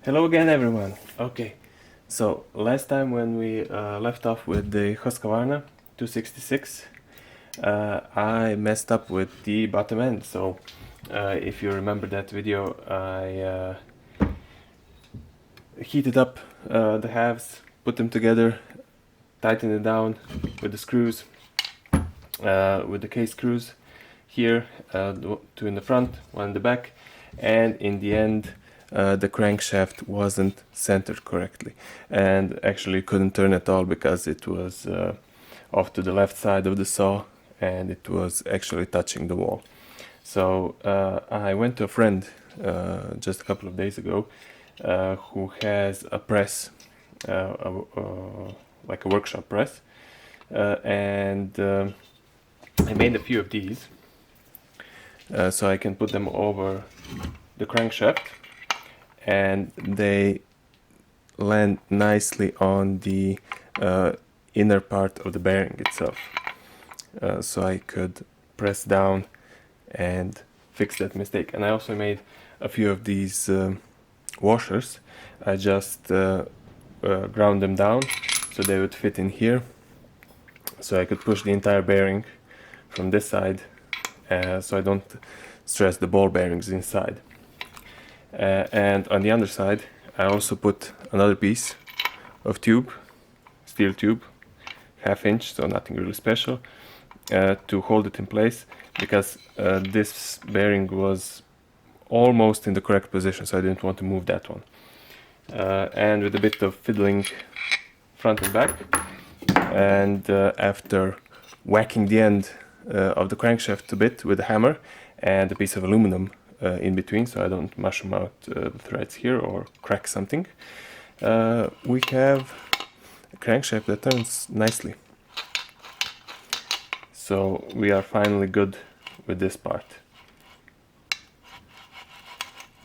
Hello again, everyone. Okay, so last time when we left off with the Husqvarna 266, I messed up with the bottom end. So if you remember that video, I heated up the halves, put them together, tightened it down with the screws, with the case screws here, two in the front, one in the back, and in the end the crankshaft wasn't centered correctly, and actually couldn't turn at all because it was off to the left side of the saw and it was actually touching the wall. So I went to a friend just a couple of days ago who has a press, like a workshop press, and I made a few of these so I can put them over the crankshaft and they land nicely on the inner part of the bearing itself. So I could press down and fix that mistake. And I also made a few of these washers. I just ground them down so they would fit in here, so I could push the entire bearing from this side, so I don't stress the ball bearings inside. And on the other side I also put another piece of tube, steel tube, 1/2 inch, so nothing really special, to hold it in place, because this bearing was almost in the correct position, so I didn't want to move that one. And with a bit of fiddling front and back, and after whacking the end of the crankshaft a bit with a hammer and a piece of aluminum in between, so I don't mushroom out the threads here or crack something, we have a crankshaft that turns nicely. So we are finally good with this part.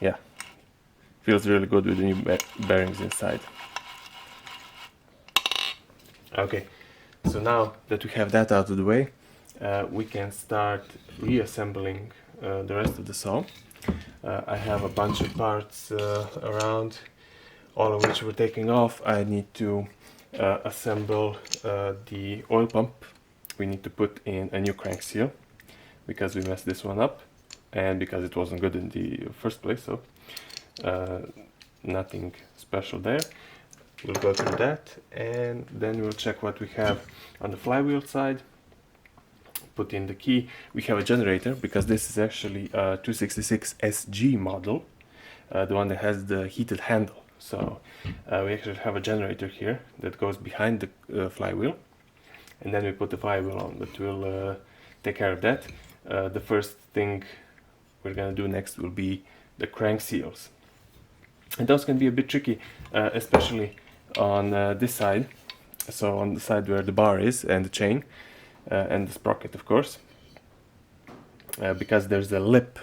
Yeah, feels really good with the new bearings inside. Okay, so now that we have that out of the way, we can start reassembling the rest of the saw. I have a bunch of parts around, all of which we're taking off. I need to assemble the oil pump. We need to put in a new crank seal because we messed this one up and because it wasn't good in the first place, so nothing special there. We'll go through that and then we'll check what we have on the flywheel side, put in the key. We have a generator because this is actually a 266 SG model, the one that has the heated handle. So we actually have a generator here that goes behind the flywheel, and then we put the flywheel on, but we'll take care of that. The first thing we're gonna do next will be the crank seals, and those can be a bit tricky, especially on this side, so on the side where the bar is and the chain and the sprocket, of course, because there's a lip.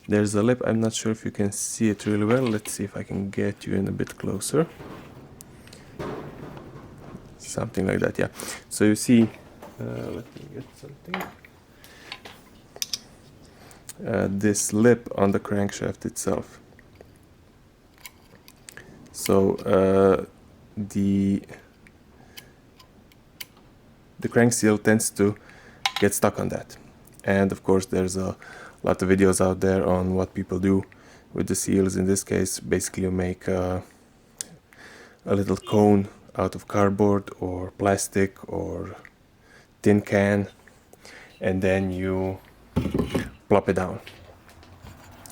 I'm not sure if you can see it really well. Let's see if I can get you in a bit closer. Something like that, yeah. So you see, let me get something. This lip on the crankshaft itself. So the crank seal tends to get stuck on that, and of course there's a lot of videos out there on what people do with the seals. In this case, basically you make a little cone out of cardboard or plastic or tin can, and then you plop it down,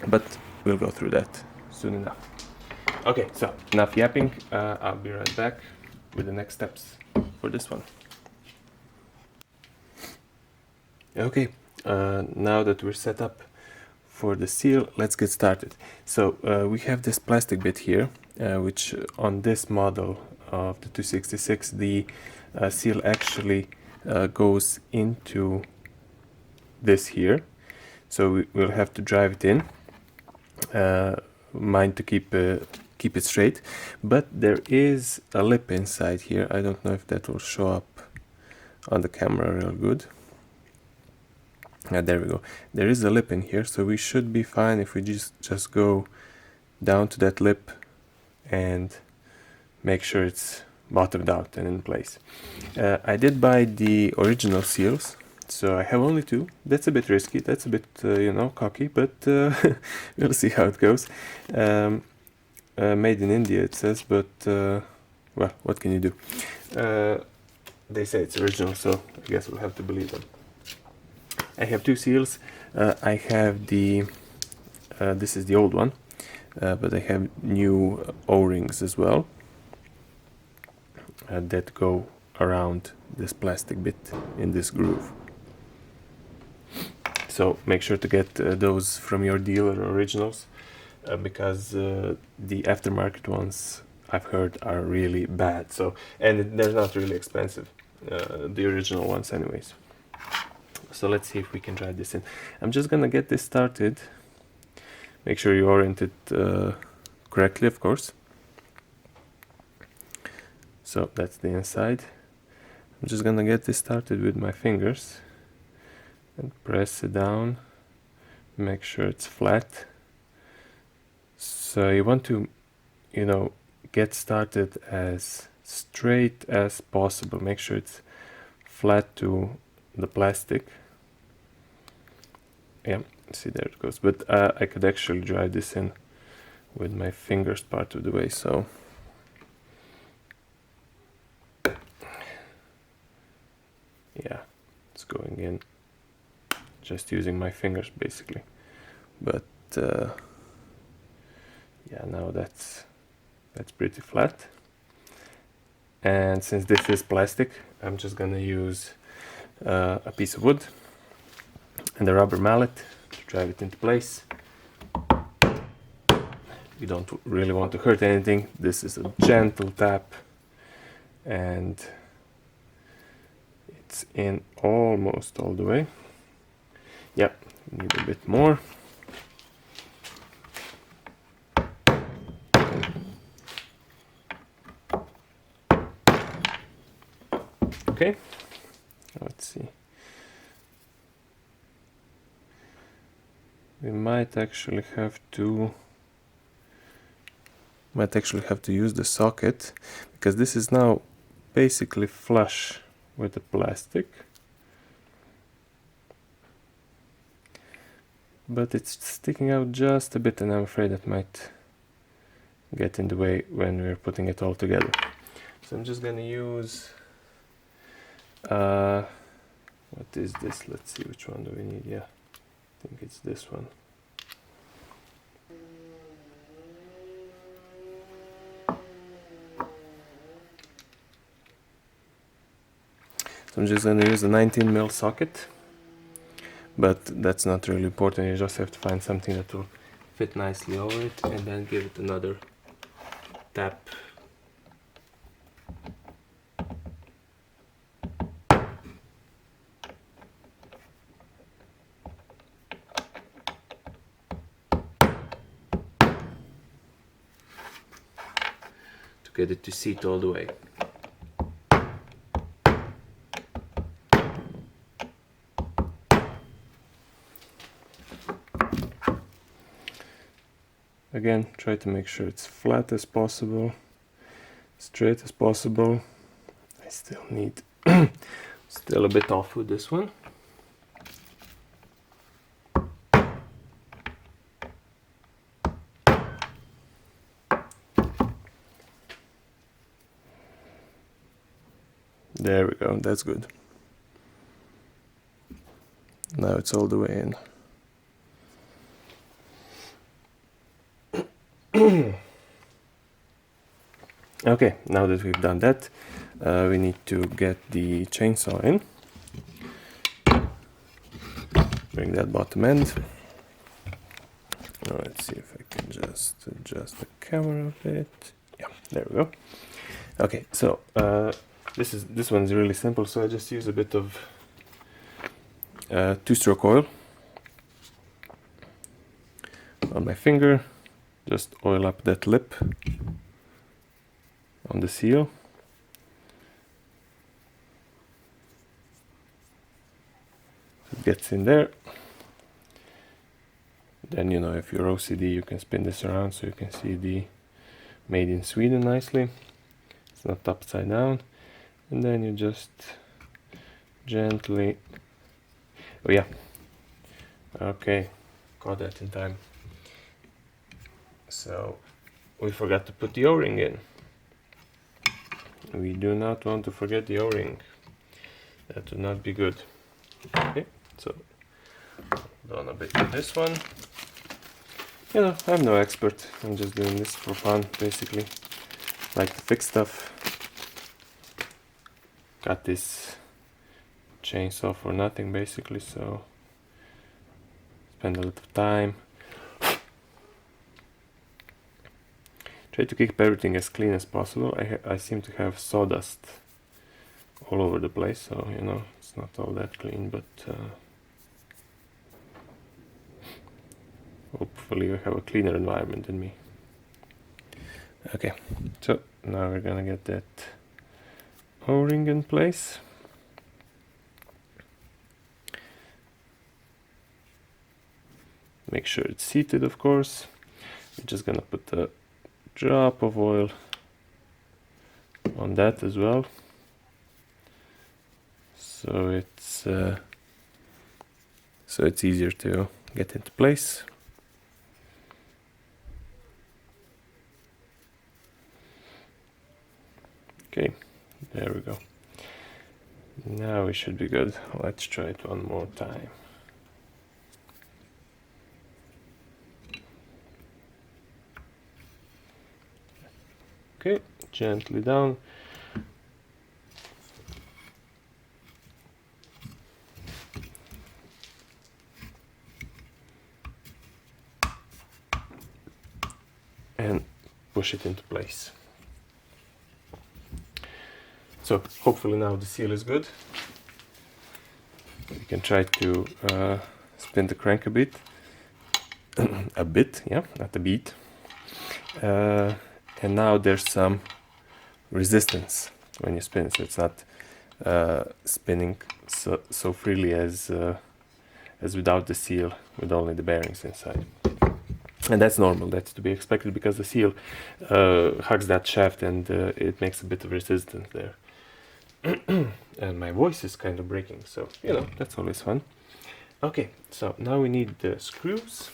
but we'll go through that soon enough. Okay, so enough yapping. I'll be right back with the next steps for this one. Okay, now that we're set up for the seal, let's get started. So we have this plastic bit here, which on this model of the 266, the seal actually goes into this here. So we'll have to drive it in. Mind to keep it straight, but there is a lip inside here. I don't know if that will show up on the camera real good. There we go. There is a lip in here, so we should be fine if we just go down to that lip and make sure it's bottomed out and in place. I did buy the original seals, so I have only two. That's a bit risky, that's a bit cocky, but we'll see how it goes. Made in India it says, but well, what can you do? They say it's original, so I guess we'll have to believe them. I have two seals. I have the this is the old one, but I have new O-rings as well that go around this plastic bit in this groove. So make sure to get those from your dealer originals, because the aftermarket ones I've heard are really bad. So, and they're not really expensive, the original ones anyways. So let's see if we can drive this in. I'm just gonna get this started. Make sure you orient it correctly, of course. So that's the inside. I'm just gonna get this started with my fingers and press it down. Make sure it's flat. So you want to, get started as straight as possible. Make sure it's flat to the plastic. Yeah, see, there it goes. But I could actually drive this in with my fingers part of the way, so yeah, it's going in just using my fingers basically. But yeah, now that's pretty flat. And since this is plastic, I'm just gonna use a piece of wood and a rubber mallet to drive it into place. You don't really want to hurt anything. This is a gentle tap, and it's in almost all the way. Yep, need a bit more. Okay, let's see. We might actually have to use the socket, because this is now basically flush with the plastic, but it's sticking out just a bit, and I'm afraid that might get in the way when we're putting it all together. So I'm just gonna use what is this? Let's see, which one do we need? Yeah, I think it's this one. So I'm just going to use a 19mm socket, but that's not really important. You just have to find something that will fit nicely over it, and then give it another tap. To get it to seat all the way. Again, try to make sure it's flat as possible, straight as possible. I still need still a bit off with this one. There we go, that's good. Now it's all the way in. Okay, now that we've done that, we need to get the chainsaw in. Bring that bottom end. Now let's see if I can just adjust the camera a bit. Yeah, there we go. Okay, so this one's really simple. So I just use a bit of 2-stroke oil on my finger. Just oil up that lip on the seal. So it gets in there. Then, if you're OCD, you can spin this around so you can see the made in Sweden nicely. It's not upside down. And then you just gently, oh yeah, okay, caught that in time. So we forgot to put the O-ring in. We do not want to forget the O-ring. That would not be good. Okay, so done a bit with this one. You know, I'm no expert. I'm just doing this for fun, basically. Like to fix stuff. Got this chainsaw for nothing, basically, so spend a lot of time. Try to keep everything as clean as possible. I seem to have sawdust all over the place, so you know, it's not all that clean, but hopefully you have a cleaner environment than me. Okay, so now we're gonna get that O-ring in place. Make sure it's seated, of course. We're just gonna put a drop of oil on that as well, so it's easier to get into place. Okay, there we go. Now we should be good. Let's try it one more time. Okay, gently down. And push it into place. So hopefully now the seal is good. You can try to spin the crank a bit. A bit, yeah, not a beat. And now there's some resistance when you spin, so it's not spinning so freely as without the seal, with only the bearings inside. And that's normal, that's to be expected, because the seal hugs that shaft and it makes a bit of resistance there. And my voice is kind of breaking, so you know, that's always fun. Okay, so now we need the screws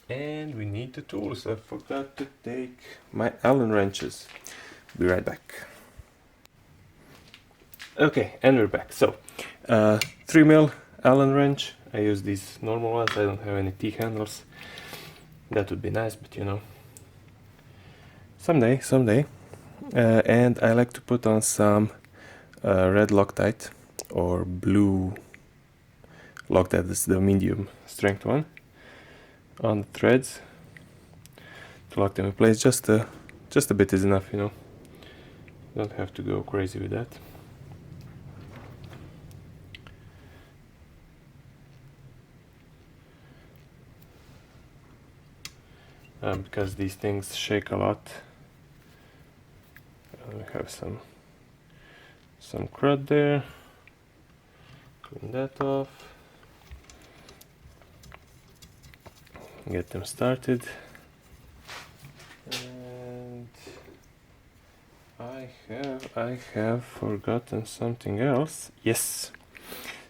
and we need the tools. I forgot to take my Allen wrenches. Be right back. Okay, and we're back. So 3mm Allen wrench. I use these normal ones. I don't have any T-handles. That would be nice, but you know, someday. And I like to put on some red Loctite or blue Loctite. This is the medium strength one, on the threads to lock them in place. Just a bit is enough, you know. Don't have to go crazy with that. Because these things shake a lot. We have some crud there. Clean that off. Get them started. And I have forgotten something else. Yes.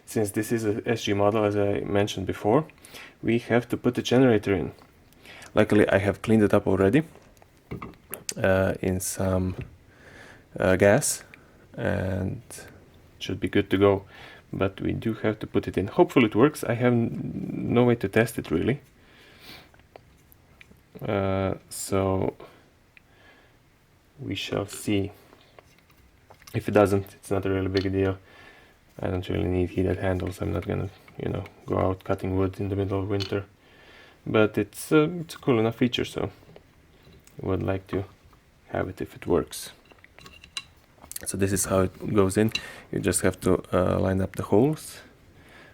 Since this is a SG model, as I mentioned before, we have to put the generator in. Luckily, I have cleaned it up already in some gas, and should be good to go. But we do have to put it in. Hopefully it works. I have no way to test it really. So we shall see. If it doesn't, it's not a really big deal. I don't really need heated handles. I'm not gonna, you know, go out cutting wood in the middle of winter. But it's a cool enough feature, so I would like to have it if it works. So this is how it goes in. You just have to line up the holes,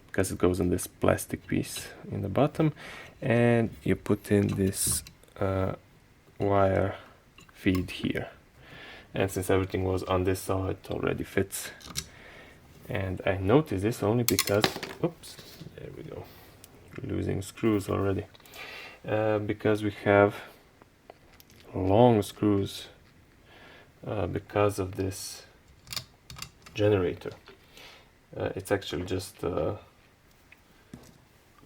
because it goes on this plastic piece in the bottom, and you put in this wire feed here. And since everything was on this saw, it already fits. And I noticed this only because, oops, there we go, losing screws already. Because we have long screws because of this generator. It's actually just a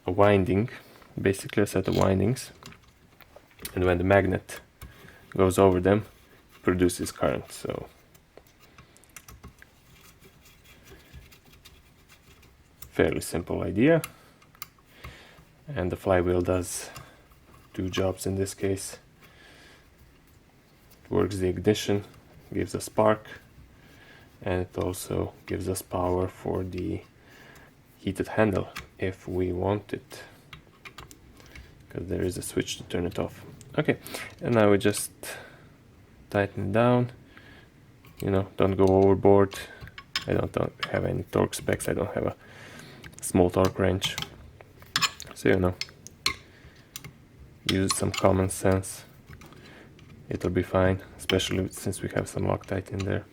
winding, basically a set of windings, and when the magnet goes over them, it produces current. So fairly simple idea, and the flywheel does two jobs in this case. It works the ignition, gives a spark, and it also gives us power for the heated handle if we want it, because there is a switch to turn it off. Okay, and now we just tighten it down. You know, don't go overboard. I don't have any torque specs. I don't have a small torque wrench, so you know, use some common sense. It'll be fine, especially since we have some Loctite in there.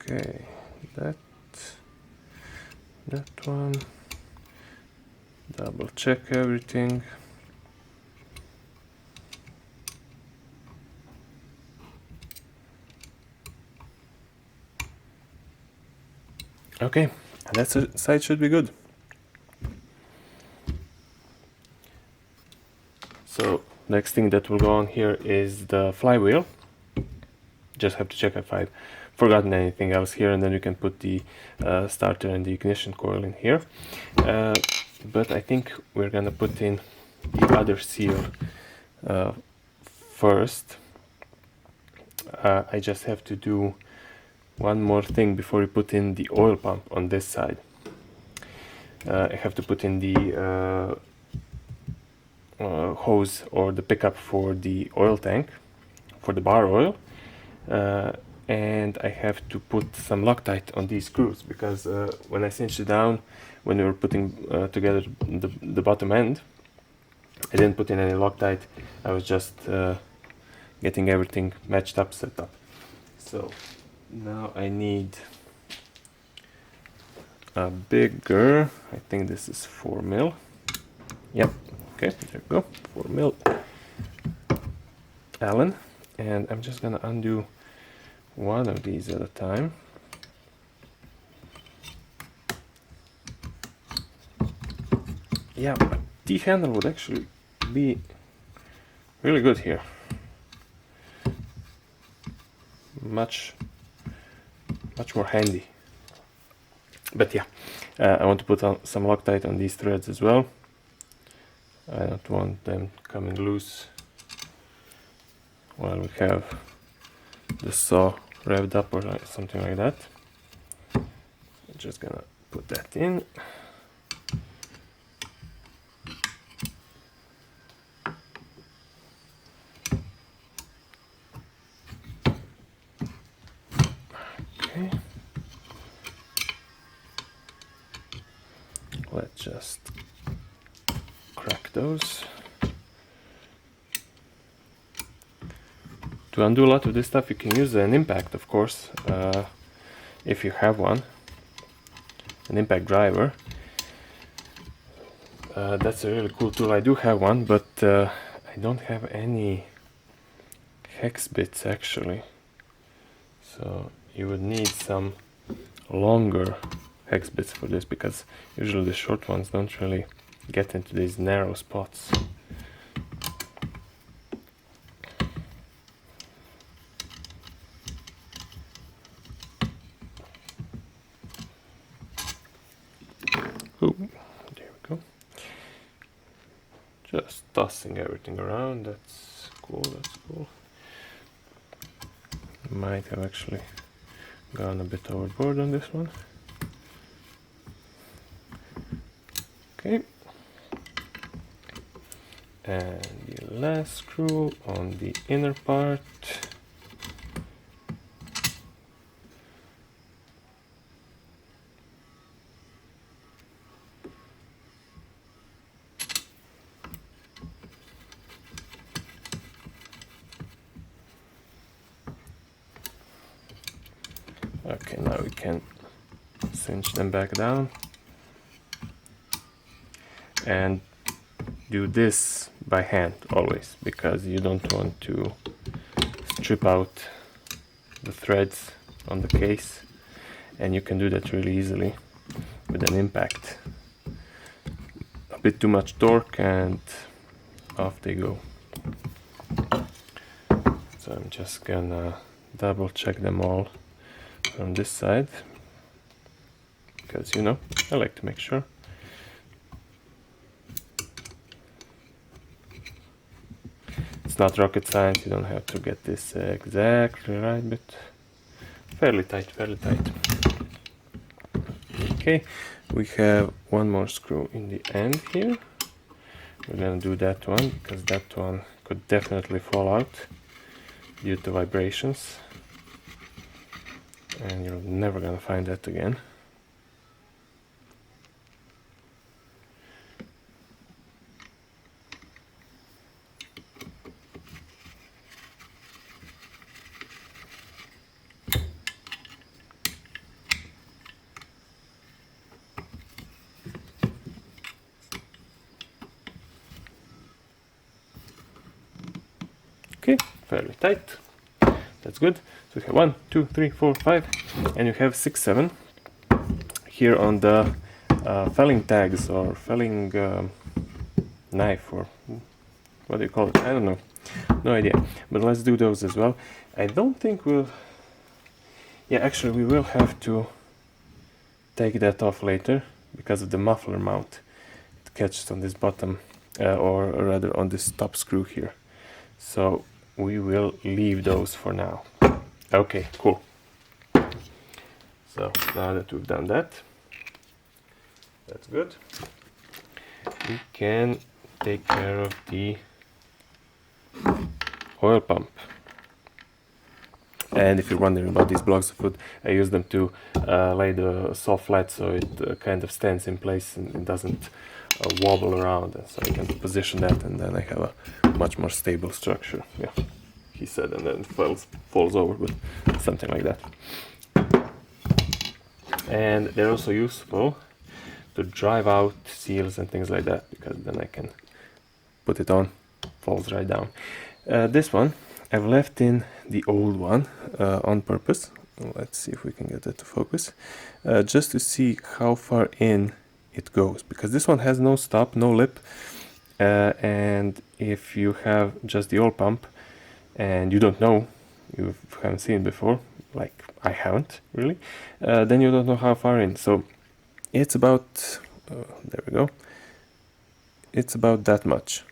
Okay, that one. Double check everything. Okay, that side should be good. So next thing that will go on here is the flywheel. Just have to check if I've forgotten anything else here, and then you can put the starter and the ignition coil in here. But I think we're gonna put in the other seal first. I just have to do one more thing before we put in the oil pump on this side. I have to put in the hose or the pickup for the oil tank, for the bar oil, and I have to put some Loctite on these screws, because when I cinched it down, when we were putting together the bottom end, I didn't put in any Loctite. I was just getting everything matched up, set up. So now I need a bigger, I think this is 4 mil. Yep, okay, there we go, 4 mil Allen, and I'm just gonna undo one of these at a time. Yeah, a T-handle would actually be really good here. Much more handy. But yeah, I want to put on some Loctite on these threads as well. I don't want them coming loose while we have the saw revved up or something like that. I'm just gonna put that in. Okay. Let's just crack those. To undo a lot of this stuff, you can use an impact, of course, if you have one, an impact driver. That's a really cool tool. I do have one, but I don't have any hex bits actually. So you would need some longer hex bits for this, because usually the short ones don't really get into these narrow spots. Ooh, there we go. Just tossing everything around. That's cool, that's cool. Might have actually gone a bit overboard on this one. Okay. And the last screw on the inner part. Okay, now we can cinch them back down and do this by hand always, because you don't want to strip out the threads on the case, and you can do that really easily with an impact. A bit too much torque and off they go. So I'm just gonna double check them all from this side, because, you know, I like to make sure. It's not rocket science, you don't have to get this exactly right, but fairly tight, fairly tight. Okay, we have one more screw in the end here. We're gonna do that one, because that one could definitely fall out due to vibrations, and you're never gonna find that again. Okay, fairly tight. That's good. So we have 1, 2, 3, 4, 5, and you have 6, 7 here on the felling tags, or felling knife, or what do you call it? I don't know. No idea. But let's do those as well. I don't think we'll... Yeah, actually we will have to take that off later because of the muffler mount. It catches on this bottom, or rather on this top screw here. So we will leave those for now. Okay, cool. So now that we've done that, that's good. We can take care of the oil pump. And if you're wondering about these blocks of wood, I use them to lay the saw flat, so it kind of stands in place and it doesn't wobble around. And so I can position that, and then I have a much more stable structure. Yeah, he said, and then it falls over, but something like that. And they're also useful to drive out seals and things like that, because then I can put it on, falls right down. This one I've left in the old one on purpose. Let's see if we can get that to focus, just to see how far in it goes, because this one has no stop, no lip, and if you have just the oil pump and you don't know, you haven't seen it before, like I haven't really, then you don't know how far in. So it's about, there we go, it's about that much.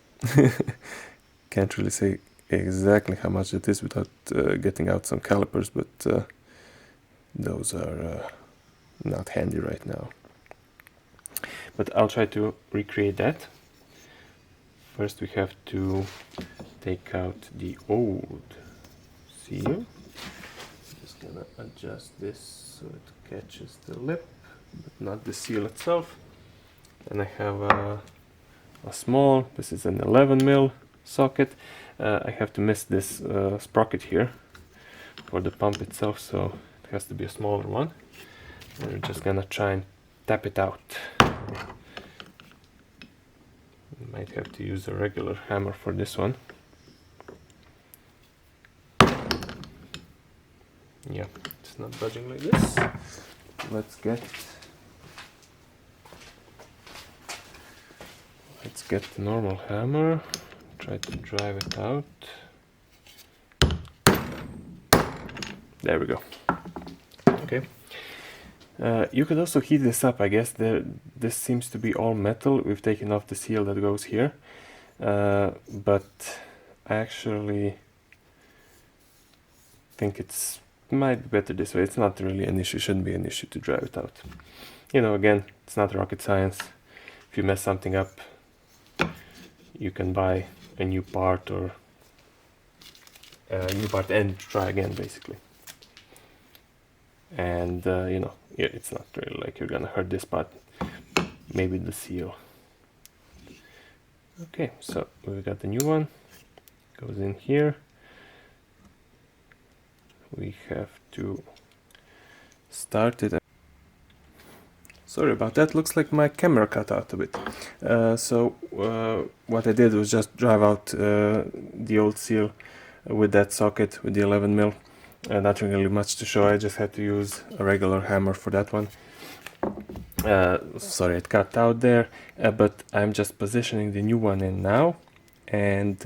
Can't really say exactly how much it is without getting out some calipers, but those are not handy right now. But I'll try to recreate that. First we have to take out the old seal. Just gonna adjust this so it catches the lip, but not the seal itself. And I have a small, this is an 11 mil socket. I have to miss this sprocket here for the pump itself, so it has to be a smaller one. And we're just gonna try and tap it out. Might have to use a regular hammer for this one. Yeah, it's not budging like this. Let's get the normal hammer. Try to drive it out. There we go. Okay. You could also heat this up, I guess. This seems to be all metal. We've taken off the seal that goes here. But I actually think it's might be better this way. It's not really an issue, shouldn't be an issue to drive it out. You know, again, it's not rocket science. If you mess something up, you can buy a new part, or a new part and try again, basically. And you know, it's not really like you're gonna hurt this part, maybe the seal. Okay, so we got the new one, goes in here. We have to started. Sorry about that, looks like my camera cut out a bit. What I did was just drive out the old seal with that socket with the 11mm. Nothing really much to show, I just had to use a regular hammer for that one. Sorry, it cut out there, but I'm just positioning the new one in now, and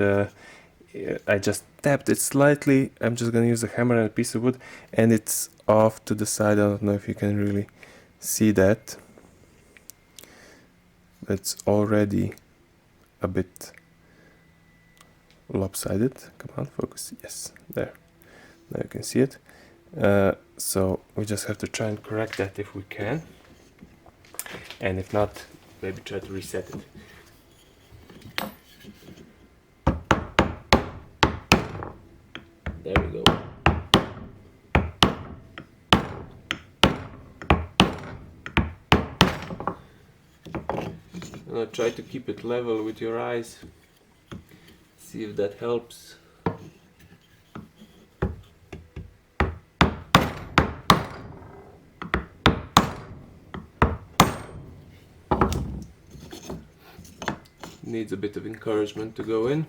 I just tapped it slightly. I'm just gonna use a hammer and a piece of wood, and it's off to the side. I don't know if you can really see that. It's already a bit lopsided. Come on, focus. Yes, there. Now you can see it. So we just have to try and correct that if we can. And if not, maybe try to reset it. There we go. Now try to keep it level with your eyes. See if that helps. Needs a bit of encouragement to go in.